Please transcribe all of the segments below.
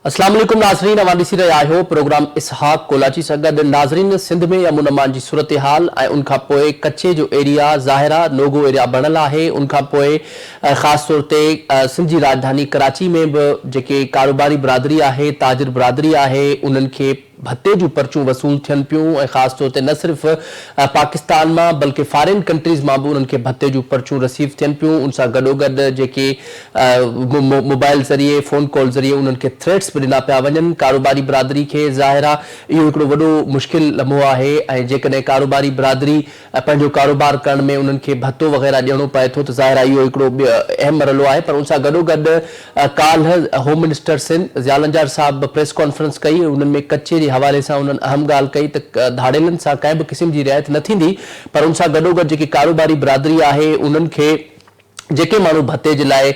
अस्सलाम वालेकुम नाज़रीन, अवांसी रहिया आहियो प्रोग्राम इसहाक कोलाची सां गॾु। नाज़रीन, सिंध में अमन अमान जी सूरत हाल ऐं उन खां पोइ कच्चे जो एरिया ज़ाहिरा नोगो एरिया बणियल आहे। उन खां पोइ ख़ासि तौर ते सिंध जी राजधानी कराची में बि जेके कारोबारी बिरादरी आहे, ताजिर बिरादरी आहे, उन्हनि खे भत्ते जूं पर्चियूं वसूल थियनि पियूं ऐं ख़ासि तौर ते न सिर्फ़ पाकिस्तान मां बल्कि फॉरेन कंट्रीज़ मां बि उन्हनि खे भत्ते जूं पर्चियूं रिसीव थियनि पियूं। उन सां गॾोगॾु जेके मोबाइल ज़रिए फ़ोन कॉल ज़रिए उन्हनि खे थ्रेट्स बि ॾिना पिया वञनि कारोबारी बिरादरी खे। ज़ाहिरा इहो हिकिड़ो वॾो मुश्किल लम्हो आहे ऐं जेकॾहिं कारोबारी बिरादरी पंहिंजो कारोबार करण में उन्हनि खे भत्तो वग़ैरह ॾियणो पए थो त ज़ाहिरा इहो हिकिड़ो अहम मरहलो आहे। पर उन सां गॾोगॾु काल्ह होम मिनिस्टर सिंध ज़ियालंजार साहब प्रेस कॉन्फ्रेंस कई। उन्हनि में कच्चे जे हवाले सां उन्हनि अहम ॻाल्हि कई त धाड़ेलनि सां कंहिं बि क़िस्म जी रिआयत न थींदी। पर उन सां गॾोगॾु जेकी कारोबारी बिरादरी आहे उन्हनि खे जेके माण्हू भत्ते जे लाइ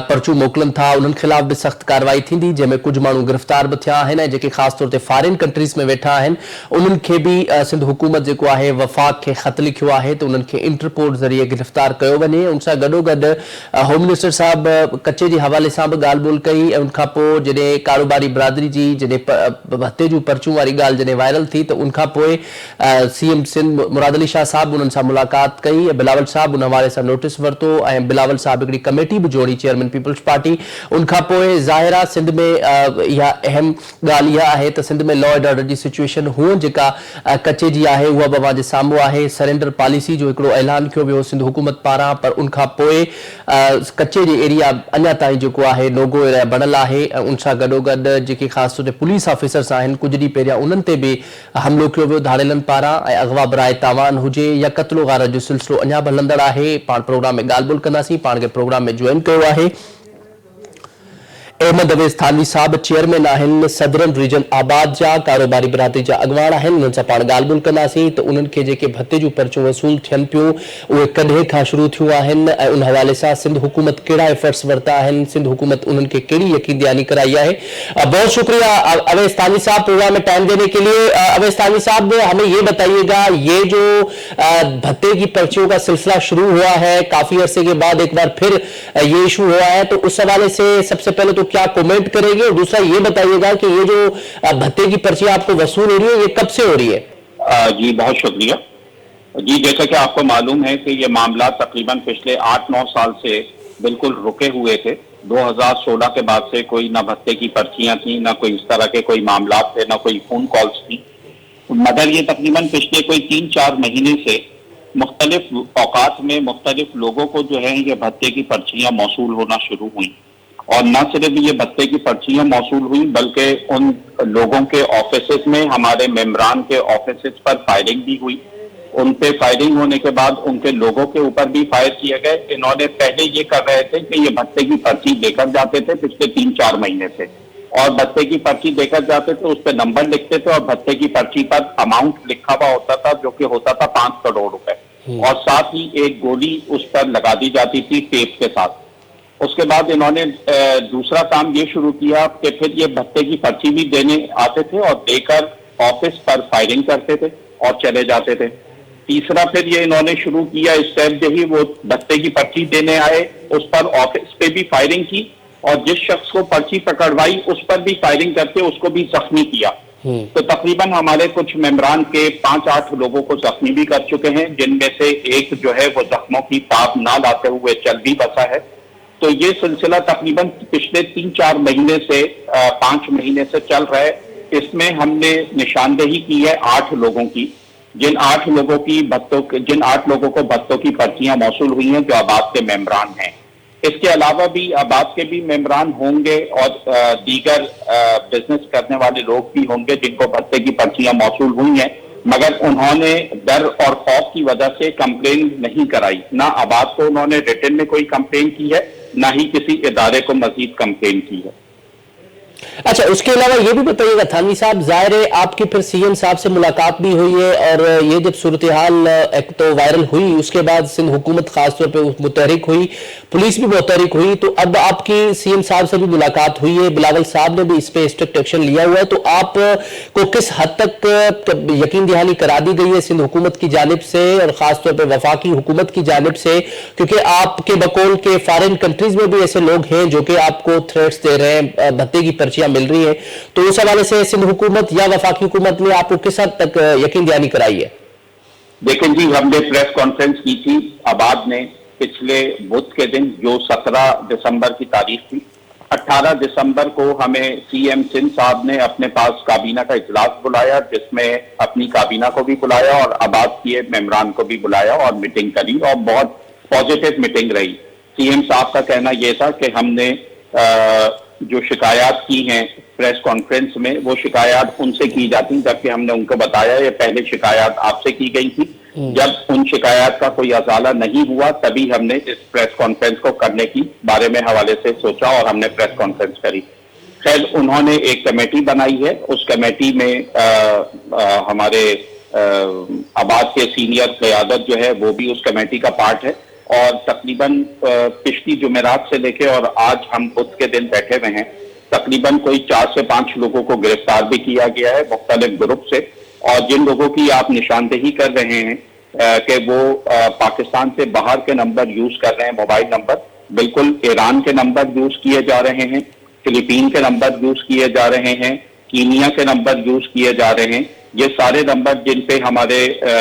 पर्चियूं मोकिलनि था उन्हनि ख़िलाफ़ बि सख़्त कार्रवाई थींदी, जंहिंमें कुझु माण्हू गिरफ़्तार बि थिया आहिनि ऐं जेके ख़ासि तौर ते फॉरेन कंट्रीज़ में वेठा आहिनि उन्हनि खे बि सिंध हुकूमत जेको आहे वफ़ाक़ खे ख़त लिखियो आहे त उन्हनि खे इंटरपोल ज़रिए गिरफ़्तार कयो वञे। उन सां गॾोगॾु होम मिनिस्टर साहब कच्चे जे हवाले सां बि ॻाल्हि ॿोल कई ऐं उनखां पोइ जॾहिं कारोबारी बिरादरी जी जॾहिं भत्ते जूं पर्चियूं वारी ॻाल्हि जॾहिं वायरल थी त उनखां पोइ CM सिंध मुराद अली शाह साहब उन्हनि सां मुलाक़ात कई ऐं बिलावल साहब उन हवाले सां नोटिस वरितो ऐं बिलावल साहब हिकिड़ी कमेटी बि जोड़ी, चेयरमैन पीपल्स पार्टी। उनखां पोइ ज़ाहिरा सिंध में इहा अहम ॻाल्हि इहा आहे त सिंध में लॉ एंड ऑर्डर जी सिचुएशन हूअं जेका कच्चे जी आहे उहा बि अवां जे साम्हूं आहे। सरेंडर पॉलिसी जो हिकिड़ो ऐलान कयो वियो सिंध हुकूमत पारां, पर उनखां पोइ कच्चे जे एरिया अञा ताईं जेको आहे नोगो एरिया बणियल आहे ऐं उन सां गॾोगॾु जेके ख़ासि तौर ते पुलिस ऑफिसर्स आहिनि कुझु ॾींहं पहिरियां उन्हनि ते बि हमिलो कयो वियो धाड़ेलनि पारां ऐं अगवा बराए तावान हुजे या क़त्लो गारत जो सिलसिलो अञा बि हलंदड़ आहे। पाण प्रोग्राम में ॻाल्हि ॿोल कंदासीं। पाण खे प्रोग्राम में ज्वाइन कयो आहे अहमद अवेज़ थानवी साहब, चेयरमैन आहिनि सदरन रीजन आबाद जा, कारोबारी बिरादरी जा अॻवान आहिनि। उन्हनि सां पाण ॻाल्हि ॿोल कंदासीं त उन्हनि खे जेके भत्ते जूं पर्चियूं वसूल थियनि पियूं उहे कॾहिं खां शुरू थियूं आहिनि ऐं उन हवाले सां सिंध हुकूमत कहिड़ा एफर्ट्स वरिता आहिनि, सिंध हुकूमत उन्हनि खे कहिड़ी यकीन दहानी कराई है। बहुत शुक्रिया अवेज़ थानवी साहब प्रोग्राम में टाइम देने के लिए। अवेज़ थानवी साहब, हमें ये बताइएगा ये जो भत्ते की पर्चियों का सिलसिला शुरू हुआ है काफी अरसे के बाद एक बार फिर ये इशू हुआ है, तो उस हवाले से सबसे पहले तो क्या कमेंट करेंगे और दूसरा ये बताइएगा कि ये जो भत्ते की पर्ची आपको वसूल हो रही है ये कब से हो रही है? जी बहुत शुक्रिया जी। जैसा कि आपको मालूम है कि ये मामला तकरीबन पिछले 8-9 साल से बिल्कुल रुके हुए थे। 2016 के बाद से कोई ना भत्ते की पर्चियां थी, ना कोई इस तरह के कोई मामला थे, ना कोई फोन कॉल्स थी, मगर ये तकरीबन पिछले कोई 3-4 महीने से मुख्तलिफ औकात में मुख्तलिफ लोगों को जो है ये भत्ते की पर्चियां मौसूल होना शुरू हुई। और न सिर्फ ये भत्ते की पर्चियां मौसूल हुई बल्कि उन लोगों के ऑफिसेज में हमारे मेम्बरान के ऑफिसेज पर फायरिंग भी हुई। उन पे फायरिंग होने के बाद उनके लोगों के ऊपर भी फायर किए गए। इन्होंने पहले ये कर रहे थे कि ये भत्ते की पर्ची लेकर जाते थे पिछले 3-4 महीने से, और भत्ते की पर्ची लेकर जाते थे, उस पर नंबर लिखते थे और भत्ते की पर्ची पर अमाउंट लिखा हुआ होता था जो कि होता था 5 करोड़ रुपए, और साथ ही एक गोली उस पर लगा दी जाती थी टेप के साथ। उसके बाद इन्होंने दूसरा काम ये शुरू किया कि फिर ये भत्ते की पर्ची भी देने आते थे और देकर ऑफिस पर फायरिंग करते थे और चले जाते थे। तीसरा फिर ये इन्होंने शुरू किया, इस टाइम से ही वो भत्ते की पर्ची देने आए उस पर ऑफिस पे भी फायरिंग की और जिस शख्स को पर्ची पकड़वाई उस पर भी फायरिंग करके उसको भी जख्मी किया। तो तकरीबन हमारे कुछ मेम्बरान के 5-8 लोगों को जख्मी भी कर चुके हैं, जिनमें से एक जो है वो जख्मों की ताब ना लाते हुए चल भी बसा है। तो ये सिलसिला तकरीबन पिछले 3-4 महीने से 5 महीने से चल रहा है। इसमें हमने निशानदेही की है 8 लोगों की, जिन 8 लोगों को भत्तों की पर्चियां मौसूल हुई हैं जो आबाद के मेम्बरान हैं। इसके अलावा भी आबाद के भी मेम्बरान होंगे और दीगर बिजनेस करने वाले लोग भी होंगे जिनको भत्ते की पर्चियां मौसूल हुई हैं, मगर उन्होंने डर और खौफ की वजह से कंप्लेन नहीं कराई। ना आबाद को उन्होंने रिटन में कोई कंप्लेन की है, ना ही किसी इदारे को मजीद कंप्लेन की है। अच्छा, उसके अलावा ये भी बताइएगा थानवी साहब, जाहिर है आपकी फिर CM साहब से मुलाकात भी हुई है और ये जब सूरत हाल एक तो वायरल हुई उसके बाद सिंध हुकूमत खासतौर पे मुतहरिक हुई, पुलिस भी मुतहरिक हुई। तो अब आपकी सीएम साहब से भी मुलाकात हुई है, बिलावल साहब ने भी इस पे स्ट्रिक्ट एक्शन लिया हुआ है, तो आप को किस हद तक यकीन दहानी करा दी गई है सिंध हुकूमत की जानिब से और खासतौर पर वफाकी हुकूमत की जानिब से, क्योंकि आपके बकौल के फॉरेन कंट्रीज में भी ऐसे लोग हैं जो कि आपको थ्रेट्स दे रहे हैं, भत्ते की पर्चियां मिल रही हैं, तो उस हवाले से सिंध हुकूमत या वफाकी हुकूमत ने आपको किस हद तक यकीन दहानी कराई है? देखिए जी, हमने प्रेस कॉन्फ्रेंस की थी आबाद ने पिछले बुध के दिन, जो 17 दिसंबर की तारीख थी। 18 दिसंबर को हमें सीएम सिंध साहब ने अपने पास काबीना का इजलास बुलाया, जिसमें अपनी काबीना को भी बुलाया और आबाद के मेंबरान को भी बुलाया और मीटिंग करी, और बहुत पॉजिटिव मीटिंग रही। सीएम साहब का कहना यह था कि हमने जो शिकायत की हैं प्रेस कॉन्फ्रेंस में, वो शिकायत उनसे की जाती, जबकि हमने उनको बताया ये पहले शिकायत आपसे की गई थी। जब उन शिकायत का कोई अजाला नहीं हुआ, तभी हमने इस प्रेस कॉन्फ्रेंस को करने की बारे में हवाले से सोचा और हमने प्रेस कॉन्फ्रेंस करी। खैर, उन्होंने एक कमेटी बनाई है, उस कमेटी में हमारे आबाद के सीनियर क़यादत जो है वो भी उस कमेटी का पार्ट है, और तकरीबन पिछली जुमेरात से लेके और आज हम बुध के दिन बैठे हुए हैं, तकरीबन कोई 4 से 5 लोगों को गिरफ्तार भी किया गया है मुख्तलिफ ग्रुप से। और जिन लोगों की आप निशानदेही कर रहे हैं कि वो पाकिस्तान से बाहर के नंबर यूज कर रहे हैं, मोबाइल नंबर, बिल्कुल ईरान के नंबर यूज किए जा रहे हैं, फिलीपीन के नंबर यूज किए जा रहे हैं, कीनिया के नंबर यूज किए जा रहे हैं। ये सारे नंबर जिन पे हमारे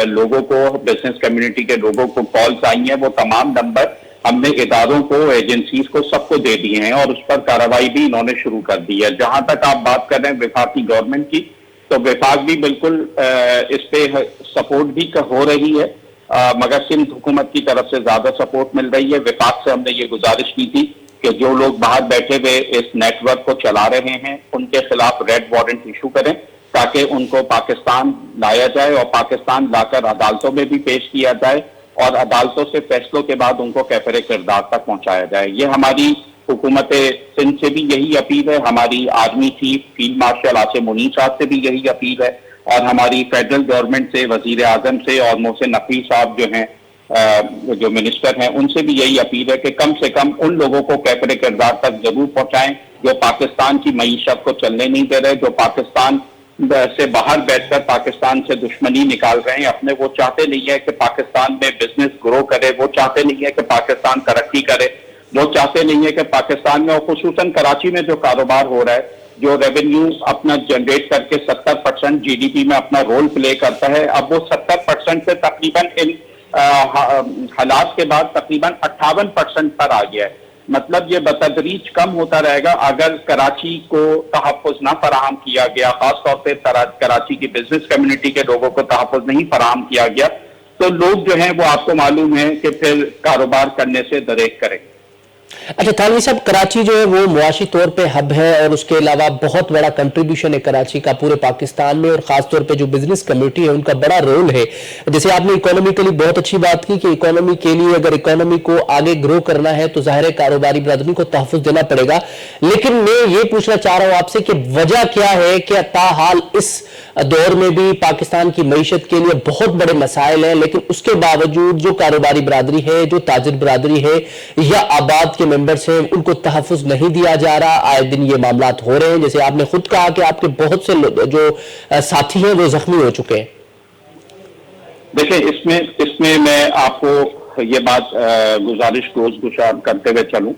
लोगों को, बिजनेस कम्युनिटी के लोगों को कॉल्स आई हैं, वो तमाम नंबर हमने इदारों को, एजेंसीज को, सबको दे दिए हैं और उस पर कार्रवाई भी इन्होंने शुरू कर दी है। जहां तक आप बात कर रहे हैं विफाकी गवर्नमेंट की, तो विफाक भी बिल्कुल इस पे सपोर्ट भी हो रही है, मगर सिंध हुकूमत की तरफ से ज्यादा सपोर्ट मिल रही है। विफाक से हमने ये गुजारिश की थी कि जो लोग बाहर बैठे हुए इस नेटवर्क को चला रहे हैं, उनके खिलाफ रेड वारंट इशू करें, ताकि उनको पाकिस्तान लाया जाए और पाकिस्तान लाकर अदालतों में भी पेश किया जाए और अदालतों से फैसलों के बाद उनको कैफरे किरदार तक पहुंचाया जाए। ये हमारी हुकूमत सिंध से भी यही अपील है, हमारी army chief field marshal Asim Munir साहब से भी यही अपील है, और हमारी फेडरल गवर्नमेंट से, वजीर आजम से और मोहसिन नकवी साहब जो हैं, जो मिनिस्टर हैं, उनसे भी यही अपील है कि कम से कम उन लोगों को कैफरे किरदार तक जरूर पहुंचाएं जो पाकिस्तान की मईशत को चलने नहीं दे रहे, जो पाकिस्तान से बाहर बैठकर पाकिस्तान से दुश्मनी निकाल रहे हैं अपने। वो चाहते नहीं है कि पाकिस्तान में बिजनेस ग्रो करे, वो चाहते नहीं है कि पाकिस्तान तरक्की करे, वो चाहते नहीं है कि पाकिस्तान में, और खुसूसन कराची में जो कारोबार हो रहा है, जो रेवेन्यू अपना जनरेट करके 70% जीडीपी में अपना रोल प्ले करता है, अब वो 70% से तकरीबन इन हालात के बाद तकरीबन 58% पर आ गया है। मतलब ये बतदरीज कम होता रहेगा अगर कराची को तहफ़्फ़ुज़ ना फराहम किया गया, खासतौर पे कराची की बिजनेस कम्युनिटी के लोगों को तहफ़्फ़ुज़ नहीं फराहम किया गया, तो लोग जो हैं वो आपको मालूम है कि फिर कारोबार करने से दरेक करें। अच्छा थानवी साहब, कराची जो है वो मुआशी तौर पे हब है और उसके अलावा बहुत बड़ा कंट्रीब्यूशन है कराची का पूरे पाकिस्तान में, और खासतौर पे जो बिजनेस कम्युनिटी है उनका बड़ा रोल है। जैसे आपने इकोनॉमिकली बहुत अच्छी बात की कि इकोनॉमी के लिए, अगर इकोनॉमी को आगे ग्रो करना है तो जाहिर है कारोबारी बरादरी को तहफ़्फ़ुज़ देना पड़ेगा। लेकिन मैं ये पूछना चाह रहा हूं आपसे कि वजह क्या है कि ताहाल इस दौर में भी पाकिस्तान की मईशत के लिए बहुत बड़े मसाइल हैं, लेकिन उसके बावजूद जो कारोबारी बरादरी है, जो ताजिर बरादरी है या आबाद के मेंबर्स हैं, उनको तहफ़्फ़ुज़ नहीं दिया जा रहा। आए दिन ये मामलात हो रहे हैं, जैसे आपने खुद कहा कि आपके बहुत से जो साथी हैं वो जख्मी हो चुके हैं। देखिए, इसमें मैं आपको ये बात गुजारिश गुजार करते हुए चलूं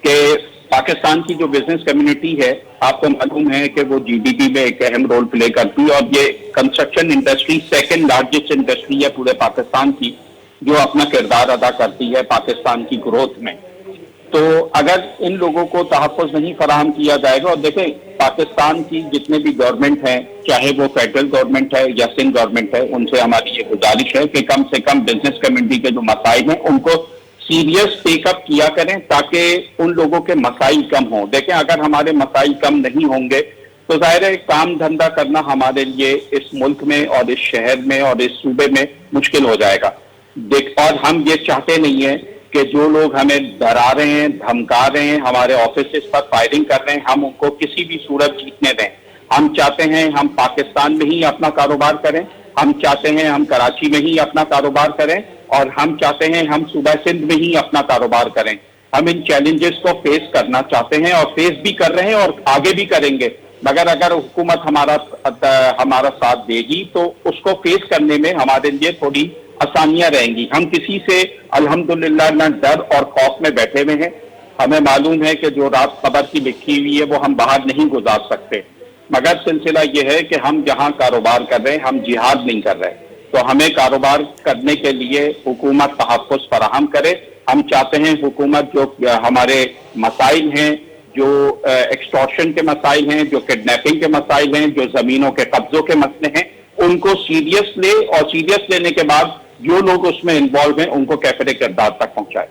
कि पाकिस्तान की जो बिजनेस कम्युनिटी है, आपको मालूम है कि वो जीडीपी में एक अहम रोल प्ले करती है, और ये construction industry second largest industry है पूरे पाकिस्तान की, जो अपना किरदार अदा करती है पाकिस्तान की ग्रोथ में। तो अगर इन लोगों को तहफ़्फ़ुज़ नहीं फराहम किया जाएगा, और देखें पाकिस्तान की जितने भी गवर्नमेंट हैं, चाहे वो फेडरल गवर्नमेंट है या सिंध गवर्नमेंट है, उनसे हमारी ये गुजारिश है कि कम से कम बिजनेस कम्युनिटी के जो मसाइल हैं उनको सीरियस टेकअप किया करें, ताकि उन लोगों के मसाइल कम हों। देखें, अगर हमारे मसाइल कम नहीं होंगे तो जाहिर है काम धंधा करना हमारे लिए इस मुल्क में और इस शहर में और इस सूबे में मुश्किल हो जाएगा। और हम ये चाहते नहीं है कि जो लोग हमें डरा रहे हैं, धमका रहे हैं, हमारे ऑफिस पर फायरिंग कर रहे हैं, हम उनको किसी भी सूरत जीतने दें। हम चाहते हैं हम पाकिस्तान में ही अपना कारोबार करें, हम चाहते हैं हम कराची में ही अपना कारोबार करें, और हम चाहते हैं हम सूबा सिंध में ही अपना कारोबार करें। हम इन चैलेंजेस को फेस करना चाहते हैं और फेस भी कर रहे हैं और आगे भी करेंगे। मगर अगर हुकूमत हमारा साथ देगी तो उसको फेस करने में हमारे लिए थोड़ी आसानियां रहेंगी। हम किसी से अल्हम्दुलिल्लाह न डर और खौफ में बैठे हुए हैं। हमें मालूम है कि जो रात खबर की लिखी हुई है वो हम बाहर नहीं गुजार सकते, मगर सिलसिला ये है कि हम जहां कारोबार कर रहे हैं हम जिहाद नहीं कर रहे। तो हमें कारोबार करने के लिए हुकूमत तहफ़्फ़ुज़ फराहम करे। हम चाहते हैं हुकूमत जो हमारे मसाइल हैं, जो एक्सटॉर्शन के मसाइल हैं, जो किडनैपिंग के मसाइल हैं, जो जमीनों के कब्जों के मसले हैं, उनको सीरियस ले और सीरियस लेने के बाद जो लोग उसमें इन्वॉल्व हैं उनको कैफिरे किरदार तक पहुंचाए।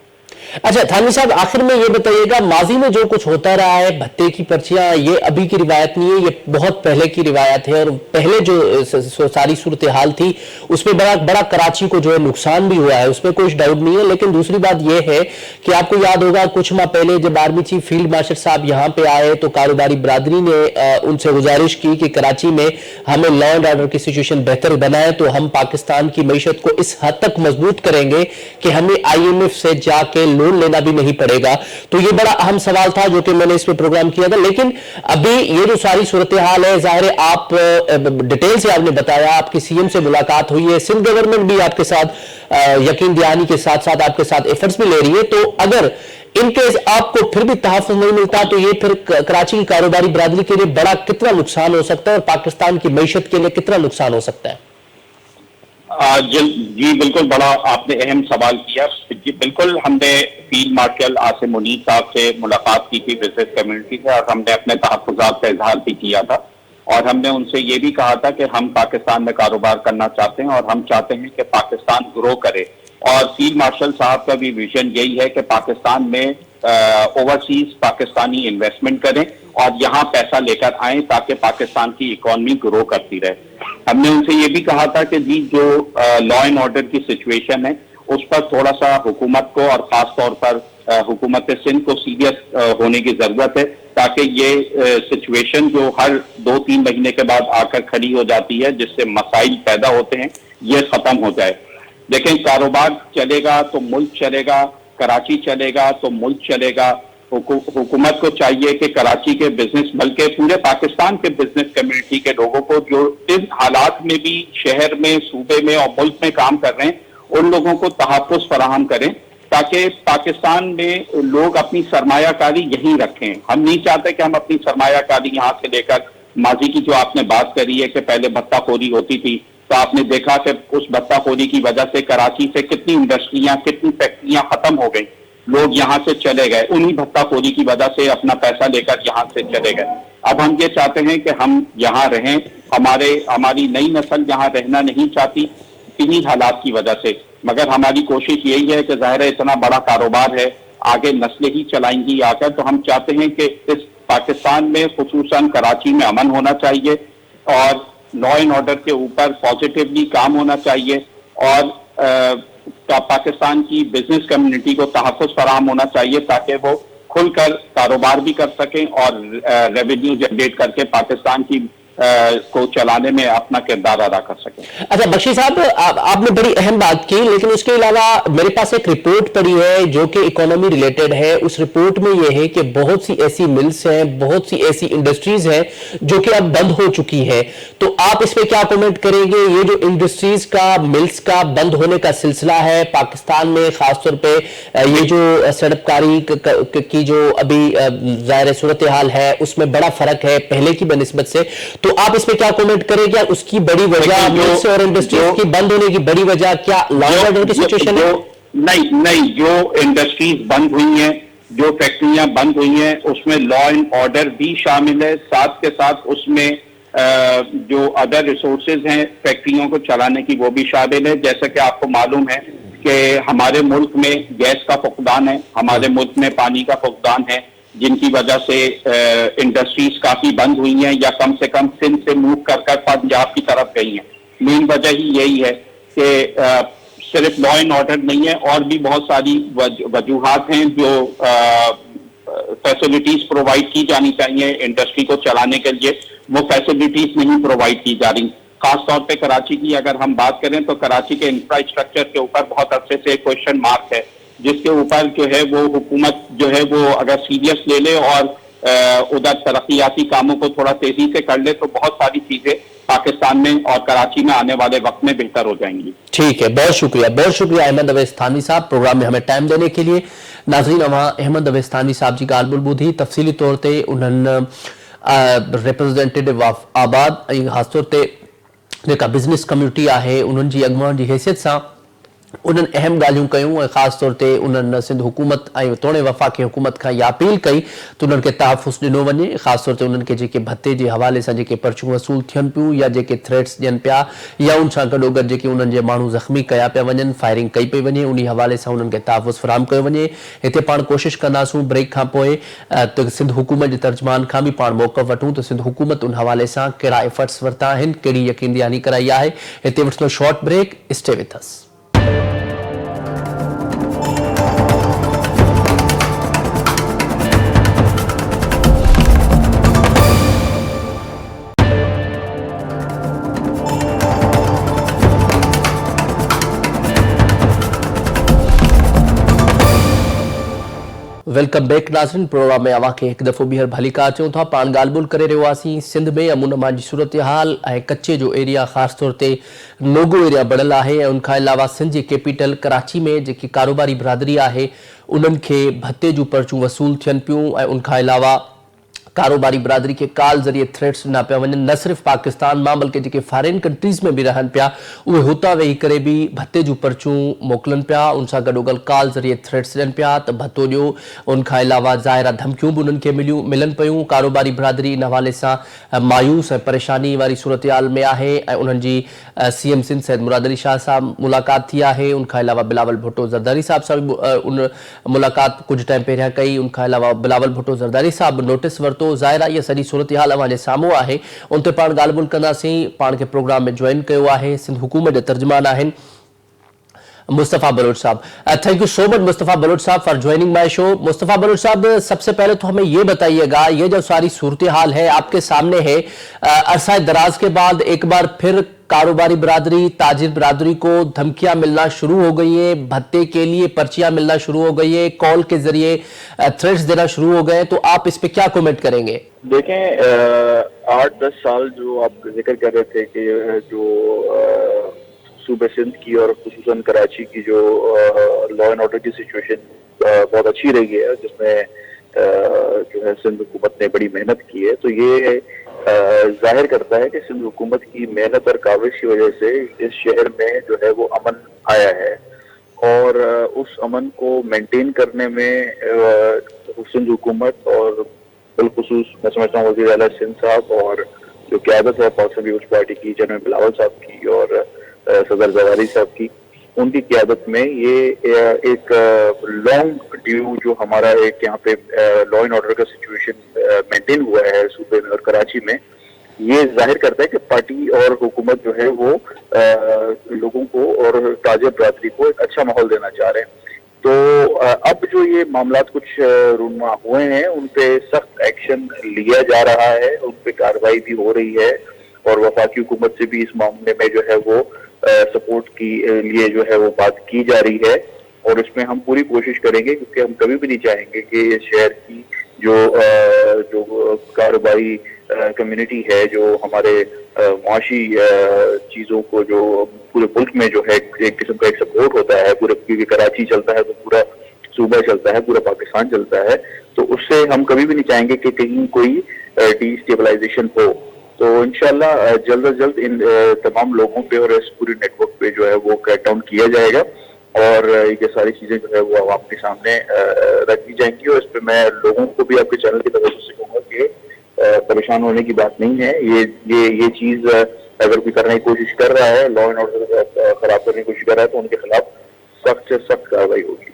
अच्छा थानवी साहब, आखिर में ये बताइएगा, माजी में जो कुछ होता रहा है, भत्ते की पर्चियां, ये अभी की रिवायत नहीं है, ये बहुत पहले की रिवायत है। और पहले जो सारी सूरत हाल थी उसमें बड़ा कराची को जो है नुकसान भी हुआ है, उसमें कोई डाउट नहीं है। लेकिन दूसरी बात यह है कि आपको याद होगा कुछ माह पहले जब आर्मी चीफ फील्ड मार्शल साहब यहाँ पे आए तो कारोबारी बरादरी ने उनसे गुजारिश की कि कराची में हमें लॉ एंड ऑर्डर की सिचुएशन बेहतर बनाए तो हम पाकिस्तान की मईशत को इस हद तक मजबूत करेंगे कि हमें IMF से जाके लोन लेना भी नहीं पड़ेगा। तो ये बड़ा अहम सवाल था जो कि मैंने इस पे प्रोग्राम किया था। लेकिन अभी ये जो सारी सूरत हाल है, जाहिर है आप डिटेल से आपने बताया, आपकी CM से मुलाकात हुई है, सिंध गवर्नमेंट भी आपके साथ यकीन दहानी के साथ साथ आपके साथ एफर्ट्स भी ले रही है। तो अगर इनकेस आपको फिर भी तहफ़्फ़ुज़ नहीं मिलता तो ये फिर कराची की कारोबारी बरादरी के लिए बड़ा कितना नुकसान हो सकता है और पाकिस्तान की मईशत के लिए कितना नुकसान हो सकता है? जी बिल्कुल, बड़ा आपने अहम सवाल किया। जी बिल्कुल, हमने फील्ड मार्शल आसिम मुनीर साहब से मुलाकात की थी बिजनेस कम्युनिटी से, और हमने अपने तहफ़्फ़ुज़ात का इजहार भी किया था। और हमने उनसे ये भी कहा था कि हम पाकिस्तान में कारोबार करना चाहते हैं और हम चाहते हैं कि पाकिस्तान ग्रो करे। और फील्ड मार्शल साहब का भी विजन यही है कि पाकिस्तान में ओवरसीज पाकिस्तानी इन्वेस्टमेंट करें और यहाँ पैसा लेकर आए ताकि पाकिस्तान की इकोनॉमी ग्रो करती रहे। हमने उनसे ये भी कहा था कि जी जो लॉ एंड ऑर्डर की सिचुएशन है उस पर थोड़ा सा हुकूमत को और खास तौर पर हुकूमत सिंध को सीरियस होने की जरूरत है, ताकि ये सिचुएशन जो हर 2-3 महीने के बाद आकर खड़ी हो जाती है जिससे मसाइल पैदा होते हैं, ये खत्म हो जाए। लेकिन कारोबार चलेगा तो मुल्क चलेगा, कराची चलेगा तो मुल्क चलेगा। हुकूमत को चाहिए कि कराची के बिजनेस, बल्कि पूरे पाकिस्तान के बिजनेस कम्युनिटी के लोगों को जो इस हालात में भी शहर में, सूबे में और मुल्क में काम कर रहे हैं, उन लोगों को तहफ़्फ़ुज़ फराहम करें ताकि पाकिस्तान में लोग अपनी सरमायाकारी यहीं रखें। हम नहीं चाहते कि हम अपनी सरमायाकारी यहाँ से लेकर, माजी की जो आपने बात करी है कि पहले भत्ताखोरी होती थी, तो आपने देखा कि उस भत्ताखोरी की वजह से कराची से कितनी इंडस्ट्रियां, कितनी फैक्ट्रियां खत्म हो गई, लोग यहाँ से चले गए, उन्हीं भत्ताखोरी की वजह से अपना पैसा लेकर यहाँ से चले गए। अब हम ये चाहते हैं कि हम यहाँ रहें, हमारी नई नस्ल यहाँ रहना नहीं चाहती इन्हीं हालात की वजह से। मगर हमारी कोशिश यही है कि ज़ाहिर है इतना बड़ा कारोबार है, आगे नस्लें ही चलाएंगी आकर, तो हम चाहते हैं कि इस पाकिस्तान में खुसूसन कराची में अमन होना चाहिए और लॉ एंड ऑर्डर के ऊपर पॉजिटिवली काम होना चाहिए और पाकिस्तान की बिजनेस कम्युनिटी को तहफ़्फ़ुज़ फराहम होना चाहिए ताकि वो खुलकर कारोबार भी कर सकें और रेवेन्यू जनरेट करके पाकिस्तान की को चलाने में अपना किरदार अदा कर सकें। अच्छा बख्शी साहब, आपने बड़ी अहम बात की, लेकिन उसके अलावा मेरे पास एक रिपोर्ट पड़ी है जो कि इकोनॉमी रिलेटेड है। उस रिपोर्ट में यह है कि बहुत सी ऐसी मिल्स हैं, बहुत सी ऐसी इंडस्ट्रीज हैं जो कि अब बंद हो चुकी है। तो आप इस पे क्या कमेंट करेंगे? ये जो इंडस्ट्रीज का, मिल्स का बंद होने का सिलसिला है पाकिस्तान में, खासतौर पर ये जो सड़ककारी की जो अभी ज़ाहिर सूरत हाल है उसमें बड़ा फर्क है पहले की बनिस्बत से। तो आप इस पे क्या कमेंट करेंगे? क्या उसकी बड़ी वजह मिल्स और इंडस्ट्रीज की बंद होने की बड़ी वजह क्या लॉ एंड ऑर्डर की सिचुएशन है? नहीं, जो इंडस्ट्रीज बंद हुई हैं, जो फैक्ट्रियां बंद हुई हैं, उसमें लॉ एंड ऑर्डर भी शामिल है। साथ के साथ उसमें जो अदर रिसोर्सेज हैं फैक्ट्रियों को चलाने की, वो भी शामिल है। जैसा कि आपको मालूम है कि हमारे मुल्क में गैस का फुकदान है, हमारे मुल्क में पानी का फुकदान है, जिनकी वजह से इंडस्ट्रीज काफी बंद हुई हैं या कम से कम सिंध से मूव कर पंजाब की तरफ गई हैं। मेन वजह ही यही है कि सिर्फ लॉ एंड ऑर्डर नहीं है, और भी बहुत सारी वजूहात हैं जो फैसिलिटीज प्रोवाइड की जानी चाहिए इंडस्ट्री को चलाने के लिए, वो फैसिलिटीज नहीं प्रोवाइड की जा रही। खास तौर पे कराची की अगर हम बात करें तो कराची के इंफ्रास्ट्रक्चर के ऊपर बहुत अच्छे से क्वेश्चन मार्क है जिसके ऊपर जो है वो हुकूमत जो है वो अगर सीरियस ले ले और उधर तरक्याती कामों को थोड़ा तेजी से कर ले तो बहुत सारी चीजें पाकिस्तान में और कराची में आने वाले वक्त में बेहतर हो जाएंगी। ठीक है, बहुत शुक्रिया अहमद अवैस थानवी साहब प्रोग्राम में हमें टाइम देने के लिए। नाज़रीन, अवां अहमद अवैस थानवी साहब जी ॻाल्हि ॿुधी तफ़सीली तौर ते उन्हनि रिप्रेज़ेंटेटिव ऑफ आबाद ऐं ख़ासि तौर ते जेका बिज़नेस कम्यूनिटी आहे उन्हनि जी अॻुवान जी हैसियत सां उन्हनि अहम ॻाल्हियूं कयूं ऐं ख़ासि तौर ते उन्हनि सिंध हुकूमत ऐं तोड़े वफ़ाक़ी हुकूमत खां इहा अपील कई त उन्हनि खे तहफ़ुज़ ॾिनो वञे, ख़ासि तौर ते उन्हनि खे जेके भत्ते जे हवाले सां जेके पर्चियूं वसूल थियनि पियूं या जेके थ्रेट्स ॾियनि पिया या उन सां गॾोगॾु जेके उन्हनि जे माण्हू ज़ख़्मी कया पिया वञनि, फायरिंग कई पई वञे, उन हवाले सां उन्हनि खे तहफ़ुज़ फ़राहम कयो वञे। हिते पाण कोशिशि कंदासूं ब्रेक खां पोइ त सिंध हुकूमत जे तर्जुमान खां बि पाण मौक़फ़ वठूं त सिंध हुकूमत उन हवाले सां कहिड़ा एफर्ट्स वरिता आहिनि, कहिड़ी यकीन दहानी कराई आहे। हिते वठंदो short break, stay with us. Welcome back नाज़रीन, प्रोग्राम में अवां खे हिकु दफ़ो ॿीहर भली का अचूं था। पाण ॻाल्हि ॿोल करे रहियो हुआसीं सिंध में अमून अमान जी सूरत हाल ऐं कच्चे जो एरिया ख़ासि तौर ते नोगो एरिया बणियल आहे ऐं उनखां अलावा सिंध जी कैपिटल कराची में जेकी कारोबारी बिरादरी आहे उन्हनि खे भत्ते जूं पर्चियूं वसूल थियनि पियूं ऐं उनखां अलावा कारोबारी बिरादरी के कॉल ज़रिए थ्रेट्स ॾिना पिया वञनि, न सिर्फ़ु पाकिस्तान मां बल्कि जेके फॉरेन कंट्रीज़ में बि रहनि पिया उहे हुतां वेही करे बि भत्ते जूं पर्चियूं मोकिलनि पिया, उन सां गॾोगॾु कॉल ज़रिए थ्रेट्स ॾियनि पिया त भत्तो ॾियो। उनखां अलावा ज़ाहिरा धमकियूं बि उन्हनि खे मिलनि पियूं। कारोबारी बिरादरी इन हवाले सां मायूस ऐं परेशानी वारी सूरत हाल में आहे ऐं उन्हनि जी CM सिंध सैयद मुराद अली शाह साहब मुलाक़ात थी आहे। उनखां अलावा बिलावल भुट्टो ज़रदारी साहब सां बि उन मुलाक़ात कुझु टाइम पहिरियां कई। उनखां अलावा बिलावल भुट्टो ज़रदारी साहब नोटिस वरितो। ज़ाहिर आहे इहा सॼी सूरत हाल अवां जे साम्हूं आहे, उन ते पाण ॻाल्हि ॿोल कंदासीं। पाण खे प्रोग्राम में ज्वाइन कयो आहे सिंध हुकूमत जे तर्जुमान आहिनि मुस्तफ़ा बलोच साहब। Thank you so much Mustafa Baloch साहब for joining my show. Mustafa Baloch साहब, सबसे पहले तो हमें ये बताइएगा, ये जो सारी सूरत हाल है आपके सामने है, अरसा दराज के बाद एक बार फिर कारोबारी बिरादरी, ताजिर बिरादरी को धमकियां मिलना शुरू हो गई हैं, भत्ते के लिए पर्चियां मिलना शुरू हो गई है, कॉल के जरिए थ्रेट्स देना शुरू हो गए, तो आप इस पे क्या कमेंट करेंगे? देखें, 8-10 साल जो आप जिक्र कर रहे थे कि जो सूबे सिंध की और खुसूसन कराची की जो लॉ एंड ऑर्डर की सिचुएशन बहुत अच्छी रही है, जिसमें जो है सिंध हुकूमत ने बड़ी मेहनत की है, तो ये जाहिर करता है कि सिंध हुकूमत की मेहनत और काविश की वजह से इस शहर में जो है वो अमन आया है और उस अमन को मेंटेन करने में सिंध हुकूमत और बिलखुसूस मैं समझता हूँ वज़ीर आला सिंध साहब और जो क़यादत है पाकिस्तान पीपल्स पार्टी की, जनरल बिलावल साहब की और सदर जवारी साहब की, उनकी क़यादत में ये एक लॉन्ग ड्यू जो हमारा एक यहाँ पे लॉ एंड ऑर्डर का सिचुएशन मेंटेन हुआ है सूबे में और कराची में, ये जाहिर करता है कि पार्टी और हुकूमत जो है वो लोगों को और ताजिर बिरादरी को एक अच्छा माहौल देना चाह रहे हैं। तो अब जो ये मामला कुछ रूनमा हुए हैं, उन पे सख्त एक्शन लिया जा रहा है, उन पे कार्रवाई भी हो रही है और वफाकी हुकूमत से भी इस मामले में जो है वो सपोर्ट की लिए जो है वो बात की जा रही है और इसमें हम पूरी कोशिश करेंगे, क्योंकि हम कभी भी नहीं चाहेंगे कि ये शहर की जो कारोबारी कम्युनिटी है, जो हमारे मुआशी चीज़ों को जो पूरे मुल्क में जो है एक किस्म का एक सपोर्ट होता है, पूरे क्योंकि कराची चलता है तो पूरा सूबा चलता है, पूरा पाकिस्तान चलता है, तो उससे हम कभी भी नहीं चाहेंगे कि कहीं कोई डिस्टेबलाइजेशन हो। तो इंशाल्लाह जल्द अज जल्द इन तमाम लोगों पे और इस पूरी नेटवर्क पे जो है वो क्रैक डाउन किया जाएगा और ये सारी चीजें जो है वो आपके सामने रख दी जाएंगी। और इस पे मैं लोगों को भी आपके चैनल की तरफ से कहूँगा कि परेशान होने की बात नहीं है। ये चीज अगर कोई करने की कोशिश कर रहा है, लॉ एंड ऑर्डर खराब करने की कोशिश कर रहा है, तो उनके खिलाफ सख्त से सख्त कार्रवाई होगी।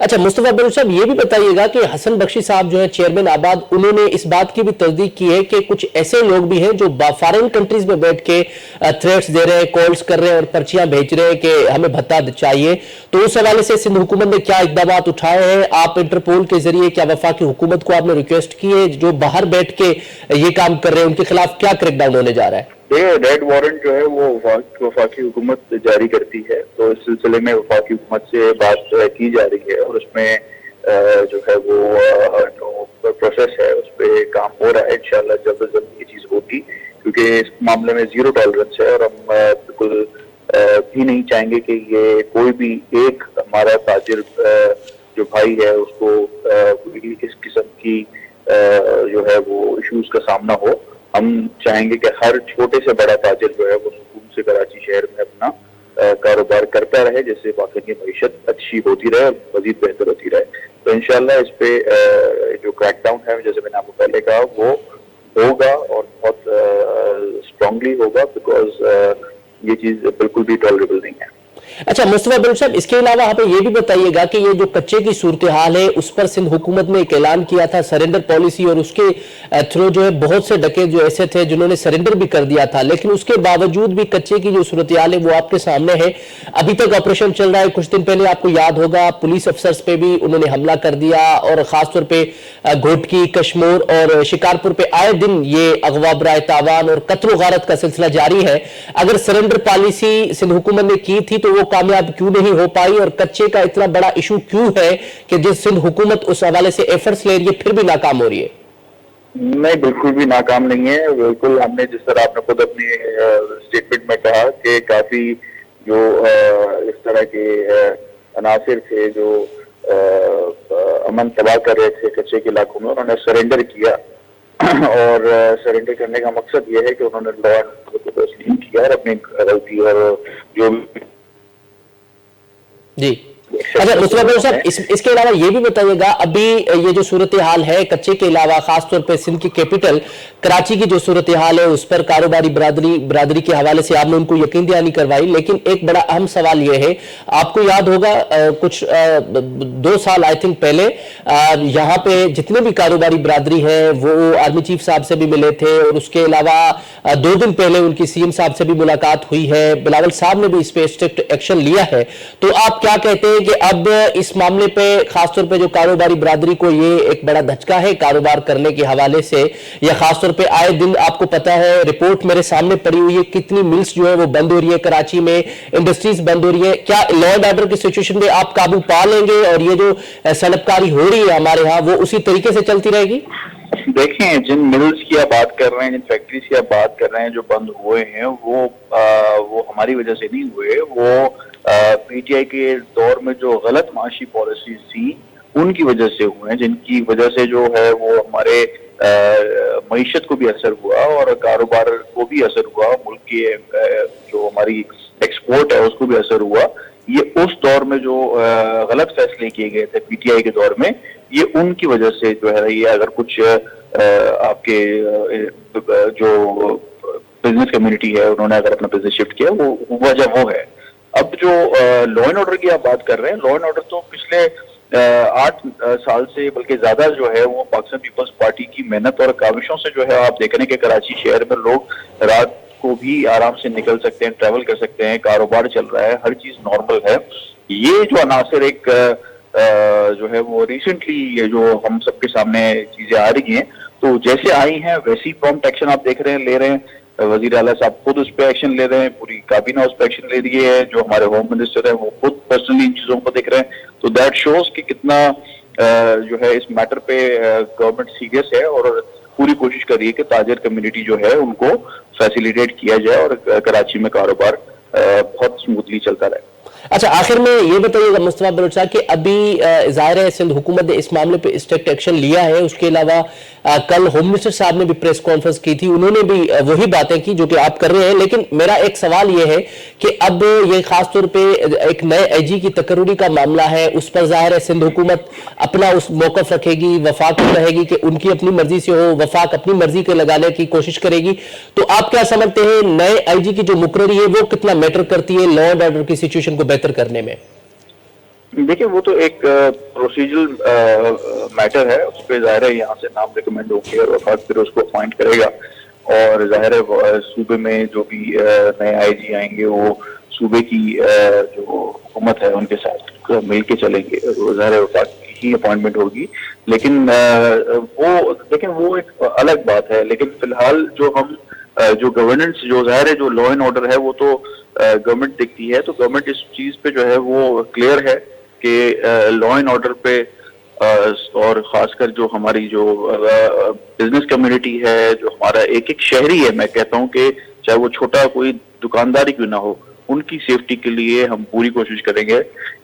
अच्छा मुस्तफा बलोच साहब, ये भी बताइएगा कि हसन बख्शी साहब जो है चेयरमैन आबाद, उन्होंने इस बात की भी तस्दीक की है कि कुछ ऐसे लोग भी हैं जो फॉरेन कंट्रीज में बैठ के थ्रेट्स दे रहे हैं, कॉल्स कर रहे हैं और पर्चियां भेज रहे हैं कि हमें भत्ता चाहिए। तो उस हवाले से सिंध हुकूमत ने क्या इकदाम उठाए हैं? आप इंटरपोल के जरिए क्या वफाकी हुकूमत को आपने रिक्वेस्ट की है जो बाहर बैठ के ये काम कर रहे हैं, उनके खिलाफ क्या क्रैकडाउन होने जा रहा है? रेड वारंट जो है वो वफाकी हुकूमत जारी करती है, तो इस सिलसिले में वफाकी हुकूमत से बात की जा रही है और उसमें जो है वो जो प्रोसेस है उस पर काम हो रहा है। इंशाल्लाह जल्द से जल्द ये चीज होगी, क्योंकि इस मामले में जीरो टॉलरेंस है और हम बिल्कुल भी नहीं चाहेंगे कि ये कोई भी एक हमारा ताजिर जो भाई है उसको इस किस्म की जो है वो इश्यूज का सामना हो। हम चाहेंगे कि हर छोटे से बड़ा ताजिर जो है वो सुकून से कराची शहर में अपना कारोबार करता रहे, जिससे बाकी की मईशत अच्छी होती रहे और मजीद बेहतर होती रहे। तो इंशाल्लाह इस पे जो क्रैकडाउन है, जैसे मैंने आपको पहले कहा, वो होगा और बहुत स्ट्रांगली होगा, बिकॉज ये चीज बिल्कुल भी टॉलरेबल नहीं है। अच्छा मुस्तफा बलोच साहब, इसके अलावा यहाँ पे ये भी बताइएगा कि ये जो कच्चे की सूरत हाल है उस पर सिंध हुकूमत ने एक ऐलान किया था सरेंडर पॉलिसी, और उसके थ्रू जो है बहुत से डकैत जो ऐसे थे जिन्होंने सरेंडर भी कर दिया था, लेकिन उसके बावजूद भी कच्चे की जो सूरत हाल है वो आपके सामने है। अभी तक ऑपरेशन चल रहा है। कुछ दिन पहले आपको याद होगा पुलिस अफसर्स पे भी उन्होंने हमला कर दिया, और खासतौर पर घोटकी, कश्मीर और शिकारपुर पे आए दिन ये अगवा बराए तावान और कत्ल गारत का सिलसिला जारी है। अगर सरेंडर पॉलिसी सिंध हुकूमत ने की थी तो वो कामयाब क्यों नहीं हो पाई, और कच्चे का इतना बड़ा इशू क्यों है कि जिस सिंध हुकूमत उस हवाले से एफर्ट्स ले रही है फिर भी नाकाम हो रही है? नहीं, बिल्कुल भी नाकाम नहीं है। बिल्कुल हमने, जिस तरह आपने खुद अपनी स्टेटमेंट में कहा कि काफी जो इस तरह के अनासिर थे जो अमन तबाह कर रहे थे कच्चे के इलाकों में, उन्होंने सरेंडर किया और सरेंडर करने का मकसद ये है कि उन्होंने लॉ एंड ऑर्डर को तस्लीम किया और अपनी गलती और जो जी। अच्छा मुस्तफा बलोच साहब, इसके अलावा ये भी बताइएगा, अभी ये जो सूरत हाल है कच्चे के अलावा खासतौर पे सिंध की कैपिटल कराची की जो सूरत हाल है उस पर कारोबारी बरादरी के हवाले से आपने उनको यकीन दहानी करवाई, लेकिन एक बड़ा अहम सवाल ये है, आपको याद होगा कुछ 2 साल आई थिंक पहले यहाँ पे जितने भी कारोबारी बरादरी है वो आर्मी चीफ साहब से भी मिले थे, और उसके अलावा 2 दिन पहले उनकी सीएम साहब से भी मुलाकात हुई है, बिलावल साहब ने भी इस पे स्ट्रिक्ट एक्शन लिया है। तो आप क्या कहते हैं कि अब इस मामले पे खासतौर पे जो कारोबारी बरादरी को ये एक बड़ा धचका है कारोबार करने के हवाले से, या खासतौर पे आए दिन आपको पता है रिपोर्ट मेरे सामने पड़ी हुई है कितनी मिल्स जो है वो बंद हो रही है कराची में, इंडस्ट्रीज बंद हो रही है, क्या लॉ एंड ऑर्डर की सिचुएशन पे आप काबू पा लेंगे और ये जो सनअतकारी हो रही है हमारे यहाँ वो उसी तरीके से चलती रहेगी? देखें, जिन मिल्स की आप बात कर रहे हैं, जिन फैक्ट्रीज की आप बात कर रहे हैं जो बंद हुए हैं, वो हमारी वजह से नहीं हुए, वो पीटीआई के दौर में जो गलत माशी पॉलिसीज थी उनकी वजह से हुए हैं, जिनकी वजह से जो है वो हमारे मईशत को भी असर हुआ और कारोबार को भी असर हुआ, मुल्क के जो हमारी एक्सपोर्ट है उसको भी असर हुआ। ये उस दौर में जो गलत फैसले किए गए थे पीटीआई के दौर में, ये उनकी वजह से जो है ये अगर कुछ आपके जो बिजनेस कम्युनिटी है उन्होंने अगर अपना बिजनेस शिफ्ट किया, वो वजह वो है। अब जो लॉ एंड ऑर्डर की आप बात कर रहे हैं, लॉ एंड ऑर्डर तो पिछले 8 साल से बल्कि ज्यादा जो है वो पाकिस्तान पीपल्स पार्टी की मेहनत और काविशों से जो है आप देख रहे हैं कि कराची शहर में लोग रात को भी आराम से निकल सकते हैं, ट्रैवल कर सकते हैं, कारोबार चल रहा है, हर चीज नॉर्मल है। ये जो अनासर एक जो है वो रिसेंटली जो हम सबके सामने चीजें आ रही हैं, तो जैसे आई हैं वैसी प्रॉम्प्ट एक्शन आप देख रहे हैं, ले रहे हैं। वजीर आला साहब खुद उस पर एक्शन ले रहे हैं, पूरी काबीना उस पर एक्शन ले रही है, जो हमारे होम मिनिस्टर है वो खुद पर्सनली इन चीजों को देख रहे हैं। तो दैट शोज कि कितना जो है इस मैटर पे गवर्नमेंट सीरियस है और पूरी कोशिश कर रही है कि ताजिर कम्युनिटी जो है उनको फैसिलिटेट किया जाए और कराची में कारोबार बहुत स्मूथली चलता रहे। अच्छा, आखिर में ये बताइएगा मुस्तफा बलोच साहब कि अभी जाहिर है सिंध हुकूमत ने इस मामले पे स्ट्रिक्ट एक्शन लिया है, उसके अलावा कल होम मिनिस्टर साहब ने भी प्रेस कॉन्फ्रेंस की थी, उन्होंने भी वही बातें की जो कि आप कर रहे हैं, लेकिन मेरा एक सवाल ये है कि अब ये खासतौर पे एक नए आईजी की तकर्री का मामला है, उस पर जाहिर है सिंध हुकूमत अपना उस मौकफ रखेगी, वफाक में रहेगी कि उनकी अपनी मर्जी से हो, वफाक अपनी मर्जी के लगाने की कोशिश करेगी। तो आप क्या समझते हैं नए आईजी की जो मुकर्री है वो कितना मैटर करती है लॉ एंड ऑर्डर की सिचुएशन को बेहतर करने में? देखिए, वो तो एक प्रोसीजरल मैटर है, उस पर जाहिर है यहाँ से नाम रिकमेंड होगी और वफाक फिर उसको अपॉइंट करेगा, और जाहिर है सूबे में जो भी नए आईजी आएंगे वो सूबे की जो हुकूमत है उनके साथ मिल के चलेंगे, जाहिर है वफाक की अपॉइंटमेंट होगी। लेकिन वो देखें वो एक अलग बात है, लेकिन फिलहाल जो हम जो गवर्नेंस, जो ज़ाहिर है जो लॉ एंड ऑर्डर है वो तो गवर्नमेंट देखती है, तो गवर्नमेंट इस चीज पे जो है वो क्लियर है कि लॉ एंड ऑर्डर पे और खासकर जो हमारी जो बिजनेस कम्युनिटी है, जो हमारा एक एक शहरी है, मैं कहता हूँ कि चाहे वो छोटा कोई दुकानदारी क्यों ना हो, उनकी सेफ्टी के लिए हम पूरी कोशिश करेंगे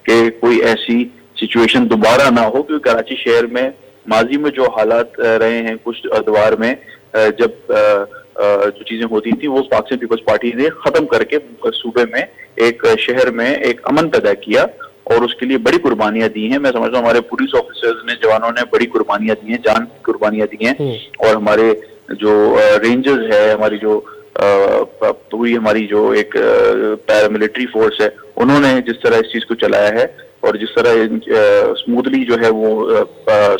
कि कोई ऐसी सिचुएशन दोबारा ना हो, क्योंकि कराची शहर में माजी में जो हालात रहे हैं कुछ अदवार में, जब जो चीजें होती थी वो पाकिस्तान पीपल्स पार्टी ने खत्म करके सूबे में एक शहर में एक अमन पैदा किया और उसके लिए बड़ी कुर्बानियां दी हैं। मैं समझता हूँ हमारे पुलिस ऑफिसर्स ने, जवानों ने बड़ी कुर्बानियां दी हैं, जान की कुर्बानियां दी हैं, और हमारे जो रेंजर्स है, हमारी जो पूरी हमारी जो एक पैरामिलिट्री फोर्स है, उन्होंने जिस तरह इस चीज को चलाया है और जिस तरह स्मूथली जो है वो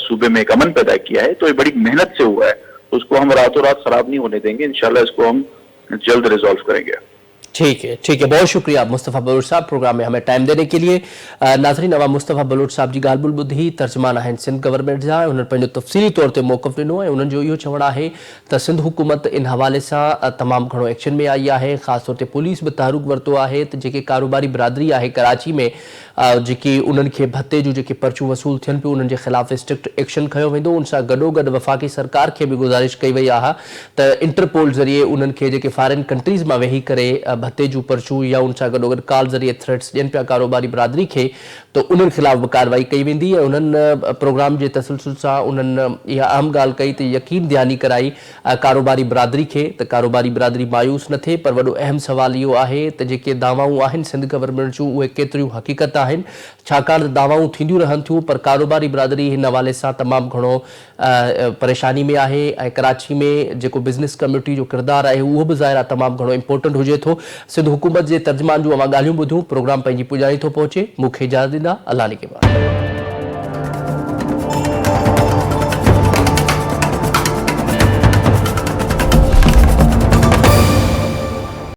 सूबे में एक अमन पैदा किया है, तो ये बड़ी मेहनत से हुआ है, तो उसको हम रातों रात खराब नहीं होने देंगे। इंशाल्लाह इसको हम जल्द रिजॉल्व करेंगे। ठीक है, बहुत शुक्रिया मुस्तफ़ा बलोच साहब प्रोग्राम में हमें टाइम देने के लिए। नाज़रीन, अवां मुस्तफ़ा बलोच साहब जी ॻाल्हि ॿोल ॿुधी, तर्जुमान आहिनि सिंध गवर्नमेंट जा, उन्हनि पंहिंजो तफ़सीली तौर ते मौक़िफ़ ॾिनो ऐं उन्हनि जो इहो चवणु आहे त सिंध हुकूमत इन हवाले सां तमामु घणो एक्शन में आई आहे। ख़ासि तौर ते पुलिस बि तहरुक वरितो आहे त जेके कारोबारी बिरादरी आहे कराची में, जेकी उन्हनि खे भत्ते जूं जेके पर्चियूं वसूल थियनि पियूं, उन्हनि जे ख़िलाफ़ स्ट्रिक्ट एक्शन खयो वेंदो। उन सां गॾोगॾु वफ़ाक़ी सरकार खे बि गुज़ारिश कई वई आहे त इंटरपोल ज़रिए उन्हनि खे जेके फॉरेन कंट्रीज़ मां वेही करे भत्ते जूं पर्चियूं या उन सां गॾोगॾु कॉल ज़रिए थ्रेट्स ॾियनि पिया कारोबारी बिरादरी खे, त उन्हनि ख़िलाफ़ बि कार्रवाई कई वेंदी। ऐं उन्हनि प्रोग्राम जे तसलसल सां उन्हनि इहा अहम ॻाल्हि कई त यकीन ध्यानी कराई कारोबारी बिरादरी खे त कारोबारी बिरादरी मायूस न थिए। पर वॾो अहम सुवाल इहो आहे त जेके दावाऊं आहिनि सिंध गवर्नमेंट जूं, उहे केतिरियूं हक़ीक़त आहिनि, छाकाणि त दावाऊं थींदियूं रहनि थियूं, पर कारोबारी बिरादरी हिन हवाले सां तमामु घणो परेशानी में आहे। ऐं कराची में जेको बिज़नेस कम्युनिटी जो किरदारु आहे उहो बि ज़ाहिर आहे तमामु घणो इंपॉर्टेंट हुजे थो। सिंध हुकूमत जे तर्जुमान जूं अवां ॻाल्हियूं ॿुधियूं। प्रोग्राम पंहिंजी पुॼाणी थो पहुचे। मूंखे इजाज़त ॾींदा, अल्लाह निगहबान।